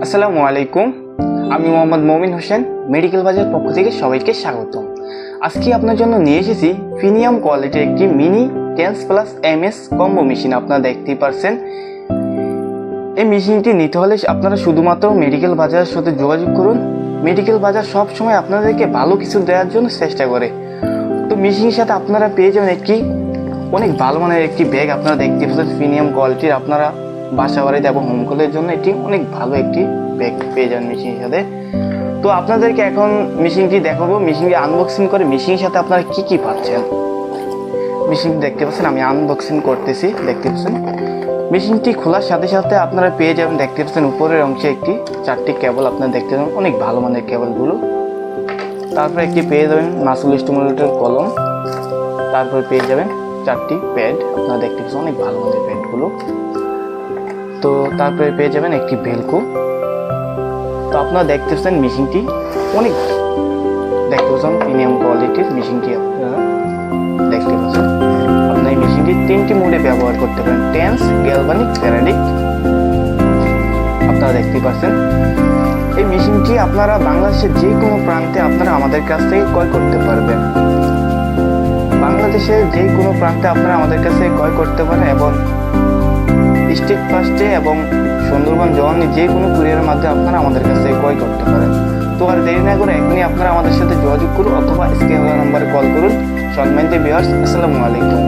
আসসালামু আলাইকুম। আমি মোহাম্মদ মমিন হোসেন, মেডিকেল বাজার পক্ষ থেকে সবাইকে স্বাগতম। আজকে আপনার জন্য নিয়ে এসেছি প্রিমিয়াম কোয়ালিটির একটি mini tense plus MS combo machine. আপনারা দেখতেই পারছেন। এই মেশিনটি নিতে হলে আপনারা শুধুমাত্র মেডিকেল বাজারের সাথে যোগাযোগ করুন। মেডিকেল বাজার সব সময় আপনাদেরকে ভালো কিছু দেওয়ার জন্য চেষ্টা করে। তো মেশিনের সাথে আপনারা পেয়ে যাবেন একটি অনেক ভালো মানের একটি ব্যাগ। আপনারা দেখতে পাচ্ছেন প্রিমিয়াম কোয়ালিটির। আপনারা বাসা বাড়িতে এবং হোম কলের জন্য এটি অনেক ভালো একটি ব্যাগ পেয়ে যান মেশিনের সাথে। তো আপনাদেরকে এখন মেশিনটি দেখাবো, মেশিনটি আনবক্সিং করে মেশিনের সাথে আপনারা কি কি পাচ্ছেন। মেশিনটি দেখতে পাচ্ছেন, আমি আনবক্সিং করতেছি। দেখতে পাচ্ছেন মেশিনটি খোলার সাথে সাথে আপনারা পেয়ে যাবেন, দেখতে পাচ্ছেন উপরের অংশে একটি 4টি কেবল। আপনারা দেখতে পাবেন অনেক ভালো মানের কেবলগুলো। তারপরে একটি পেয়ে যাবেন মাসল স্টিমুলেটর কলম। তারপরে পেয়ে যাবেন 4টি প্যাড। আপনারা দেখতে পাচ্ছেন অনেক ভালো মানের প্যাডগুলো। তো তারপরে পেয়ে যাবেন একটি ভেলকো। তো আপনারা দেখতে পাচ্ছেন মেশিনটি অনেক প্রিমিয়াম কোয়ালিটির মেশিনটি। আপনারা দেখতে পাচ্ছেন আপনারা এই মেশিনটি 3টি মোডে ব্যবহার করতে পারেন, টেন্স, গ্যালভানিক, ফ্যারাডিক। আপনারা দেখতে পাচ্ছেন এই মেশিনটি আপনারা বাংলাদেশের যে কোনো প্রান্তে আপনারা আমাদের কাছ থেকে ক্রয় করতে পারবেন। বাংলাদেশের যে কোনো প্রান্তে আপনারা আমাদের কাছে ক্রয় করতে পারেন এবং স্টেট ফার্স্টে এবং সুন্দরবন জওয়ানি যে কোনো কুরিয়ারের মাধ্যমে আপনারা আমাদের কাছে ক্রয় করতে পারেন। তো আর দেরি না করে এখনই আপনারা আমাদের সাথে যোগাযোগ করুন অথবা স্ক্রিনে নাম্বারে কল করুন। সম্মানিত ভিউয়ার্স, আসসালামু আলাইকুম।